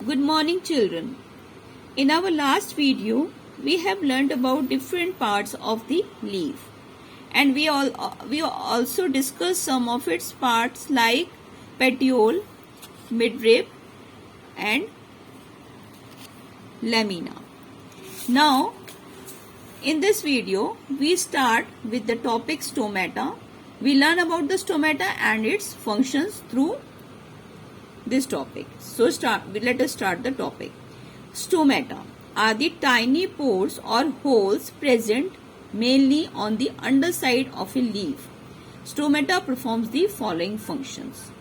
Good morning, children. In our last video, we have learned about different parts of the leaf, and we also discussed some of its parts like petiole, midrib, and lamina. Now, in this video, we start with the topic stomata. We learn about the stomata and its functions through this topic. So let us start the topic. Stomata are the tiny pores or holes present mainly on the underside of a leaf. Stomata performs the following functions.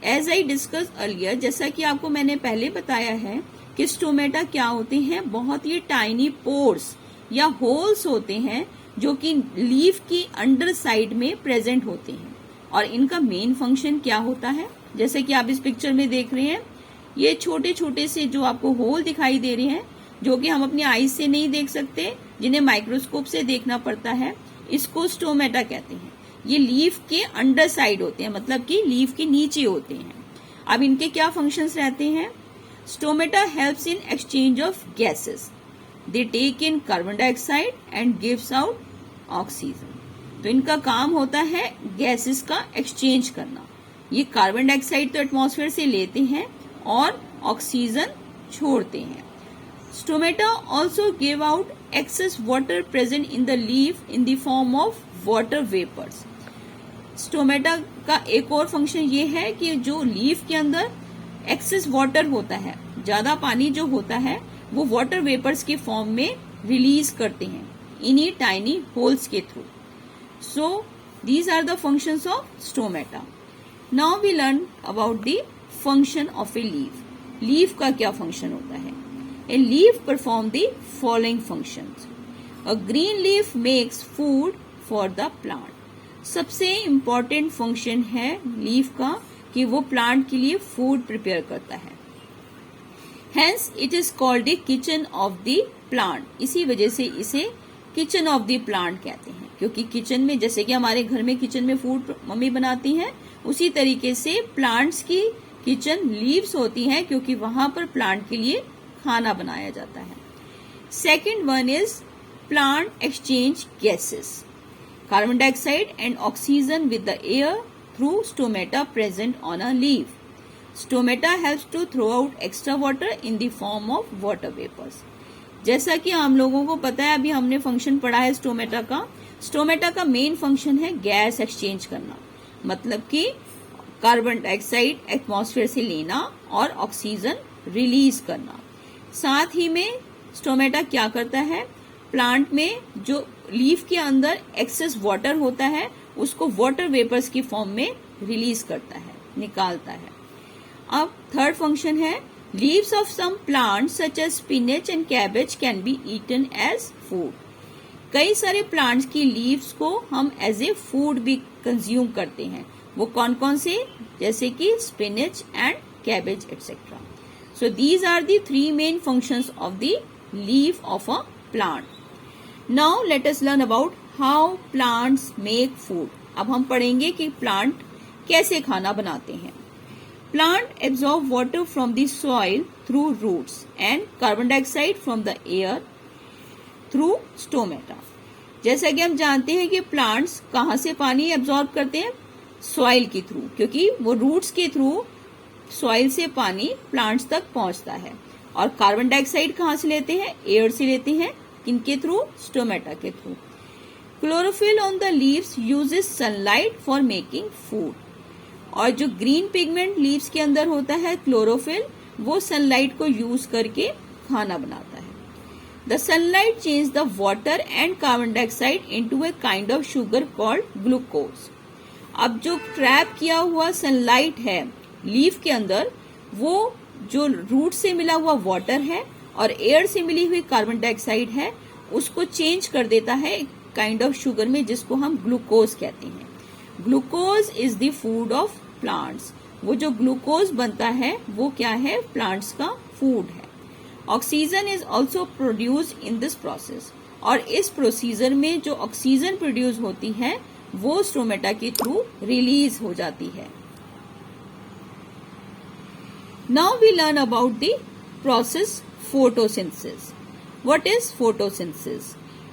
As I discussed earlier, जैसा कि आपको मैंने पहले बताया है कि stomata क्या होते हैं, बहुत ही टाइनी पोर्स या होल्स होते हैं जो कि लीफ की अंडर साइड में प्रेजेंट होते हैं। और इनका मेन फंक्शन क्या होता है, जैसे कि आप इस पिक्चर में देख रहे हैं, ये छोटे छोटे से जो आपको होल दिखाई दे रहे हैं जो कि हम अपनी आईज से नहीं देख सकते, जिन्हें माइक्रोस्कोप से देखना पड़ता है, इसको स्टोमेटा कहते हैं। ये लीफ के अंडर साइड होते हैं, मतलब कि लीफ के नीचे होते हैं। अब इनके क्या फंक्शंस रहते हैं? Stomata helps in exchange of gases. They take in carbon dioxide and gives out oxygen. तो इनका काम होता है गैसेस का एक्सचेंज करना। ये कार्बन डाइऑक्साइड तो एटमॉस्फेयर से लेते हैं और ऑक्सीजन छोड़ते हैं। Stomata also give out excess water present in the leaf in the form of water vapours. Stomata का एक और फंक्शन ये है कि जो लीफ के अंदर एक्सेस वाटर होता है, ज्यादा पानी जो होता है, वो वाटर वेपर्स के फॉर्म में रिलीज करते हैं इन्हीं टाइनी होल्स के through. So these are the functions of stomata. Now we learn about the function of a leaf. Leaf का क्या फंक्शन होता है? A leaf perform the following functions. A green leaf makes food for the plant. सबसे important function है leaf का कि वो plant के लिए फूड प्रिपेयर करता है। Hence it is called the kitchen of the plant. इसी वजह से इसे किचन ऑफ द प्लांट कहते हैं, क्योंकि किचन में, जैसे कि हमारे घर में किचन में फूड मम्मी बनाती हैं, उसी तरीके से प्लांट्स की किचन लीव्स होती हैं, क्योंकि वहां पर प्लांट के लिए खाना बनाया जाता है। Second one is plant exchange gases, carbon dioxide and oxygen with the air through stomata present on a leaf. Stomata helps to throw out extra water in the form of water vapours. जैसा कि हम लोगों को पता है, अभी हमने function पढ़ा है स्टोमेटा का। स्टोमेटा का मेन फंक्शन है गैस एक्सचेंज करना, मतलब कि कार्बन डाइऑक्साइड एटमॉस्फेयर से लेना और ऑक्सीजन रिलीज करना। साथ ही में स्टोमेटा क्या करता है, प्लांट में जो लीफ के अंदर एक्सेस वाटर होता है उसको वाटर वेपर्स की फॉर्म में रिलीज करता है, निकालता है। अब थर्ड फंक्शन है, leaves of some plants such as spinach and cabbage can be eaten as food. कई सारे प्लांट्स की लीव्स को हम एज ए फूड भी कंज्यूम करते हैं। वो कौन कौन से? जैसे कि spinach and cabbage etcetera. So these are the three main functions of the leaf of a plant. Now let us learn about how plants make food. अब हम पढ़ेंगे कि प्लांट कैसे खाना बनाते हैं। Plant absorb water from the soil through roots and carbon dioxide from the air through stomata. जैसा कि हम जानते हैं कि प्लांट्स कहाँ से पानी एब्जॉर्ब करते हैं? सॉइल के थ्रू, क्योंकि वो रूट्स के थ्रू सॉइल से पानी प्लांट्स तक पहुंचता है। और कार्बन डाइऑक्साइड कहाँ से लेते हैं? एयर से लेते हैं। किनके थ्रू? स्टोमेटा के through. Chlorophyll on the leaves uses sunlight for making food. और जो ग्रीन पिगमेंट लीव्स के अंदर होता है, क्लोरोफिल, वो सनलाइट को यूज करके खाना बनाता है। The sunlight change the water and carbon dioxide into a kind of sugar called glucose. अब जो ट्रैप किया हुआ सनलाइट है लीफ के अंदर, वो जो रूट से मिला हुआ वाटर है और एयर से मिली हुई कार्बन डाइऑक्साइड है, उसको चेंज कर देता है एक काइंड ऑफ शुगर में, जिसको हम ग्लूकोज कहते हैं। Glucose is the food of plants. वो जो ग्लूकोज बनता है वो क्या है? प्लांट्स का फूड है। Oxygen is also produce in this process. और इस प्रोसीजर में जो ऑक्सीजन प्रोड्यूस होती है वो स्टोमेटा के थ्रू रिलीज हो जाती है। Now we learn about the process photosynthesis. What is photosynthesis?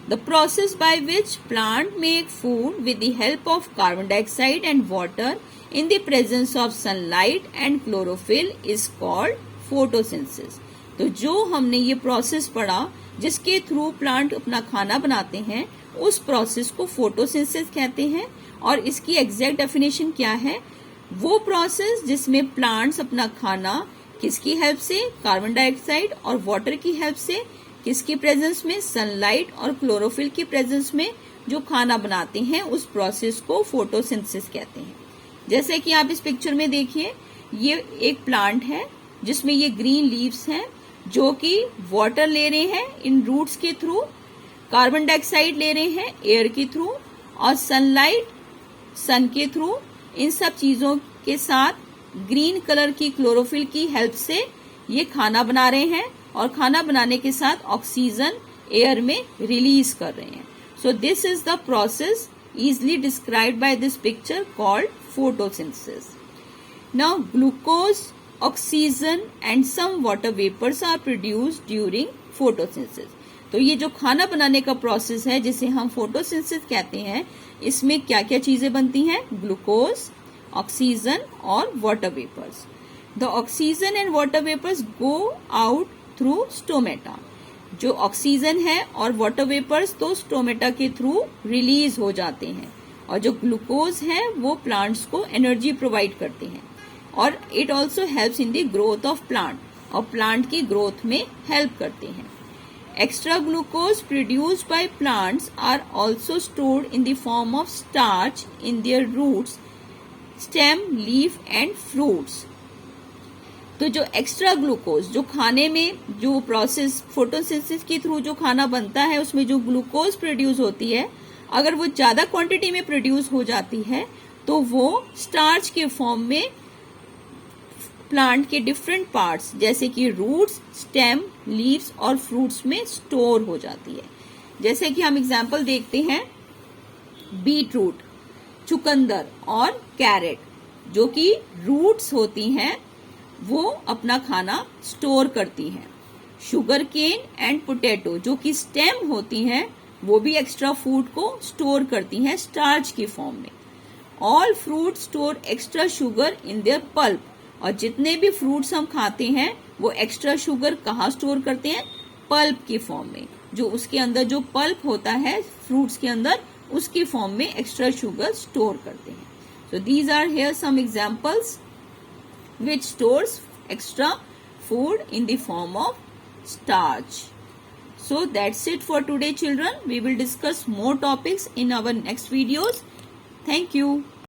The process by which plant make food with the help of carbon dioxide and water in the presence of sunlight and chlorophyll is called photosynthesis. तो जो हमने ये process पढ़ा जिसके through plant अपना खाना बनाते हैं उस प्रोसेस को फोटोसिंथेसिस कहते हैं। और इसकी एग्जैक्ट डेफिनेशन क्या है? वो प्रोसेस जिसमें प्लांट्स अपना खाना किसकी हेल्प से? कार्बन डाइऑक्साइड और वाटर की हेल्प से। किसकी प्रेजेंस में? सनलाइट और क्लोरोफिल की प्रेजेंस में जो खाना बनाते हैं उस प्रोसेस को फोटोसिंथेसिस कहते हैं। जैसे कि आप इस पिक्चर में देखिए, ये एक प्लांट है जिसमें ये ग्रीन लीव्स हैं जो कि वाटर ले रहे हैं इन रूट्स के थ्रू, कार्बन डाइऑक्साइड ले रहे हैं एयर के थ्रू और सनलाइट सन के थ्रू। इन सब चीजों के साथ ग्रीन कलर की क्लोरोफिल की हेल्प से ये खाना बना रहे हैं और खाना बनाने के साथ ऑक्सीजन एयर में रिलीज कर रहे हैं। So this is the process easily described by this picture called photosynthesis. Now glucose, oxygen and some water vapors are produced during photosynthesis. तो ये जो खाना बनाने का प्रोसेस है जिसे हम फोटोसिंथेसिस कहते हैं, इसमें क्या क्या चीजें बनती हैं? ग्लूकोज, ऑक्सीजन और water vapours. The oxygen and water vapours go out through stomata. जो ऑक्सीजन है और वाटर वेपर्स तो स्टोमेटा के थ्रू रिलीज हो जाते हैं और जो ग्लूकोज है वो प्लांट्स को एनर्जी प्रोवाइड करते हैं और it also helps in the growth of plant और प्लांट की ग्रोथ में हेल्प करते हैं। Extra glucose produced by plants are also stored in the form of starch in their roots, stem, leaf and fruits. तो जो extra glucose जो खाने में जो प्रोसेस फोटोसिंथेसिस के थ्रू जो खाना बनता है उसमें जो ग्लूकोज प्रोड्यूस होती है, अगर वो ज्यादा क्वांटिटी में प्रोड्यूस हो जाती है तो वो स्टार्च के फॉर्म में प्लांट के डिफरेंट पार्ट्स जैसे कि रूट्स, स्टेम, लीव्स और फ्रूट्स में स्टोर हो जाती है। जैसे कि हम एग्जांपल देखते हैं, बीट रूट, चुकंदर और कैरेट जो कि रूट्स होती हैं वो अपना खाना स्टोर करती हैं। शुगर केन एंड पोटैटो जो कि स्टेम होती हैं वो भी एक्स्ट्रा फूड को स्टोर करती हैं स्टार्च की फॉर्म में। All fruit store extra sugar in their pulp. और जितने भी फ्रूट्स हम खाते हैं वो एक्स्ट्रा शुगर कहाँ स्टोर करते हैं? पल्प की फॉर्म में। जो उसके अंदर जो पल्प होता है फ्रूट्स के अंदर उसकी फॉर्म में एक्स्ट्रा शुगर स्टोर करते हैं। So these are here some examples which stores extra food in the form of starch. So that's it for today, children. We will discuss more topics in our next videos. Thank you.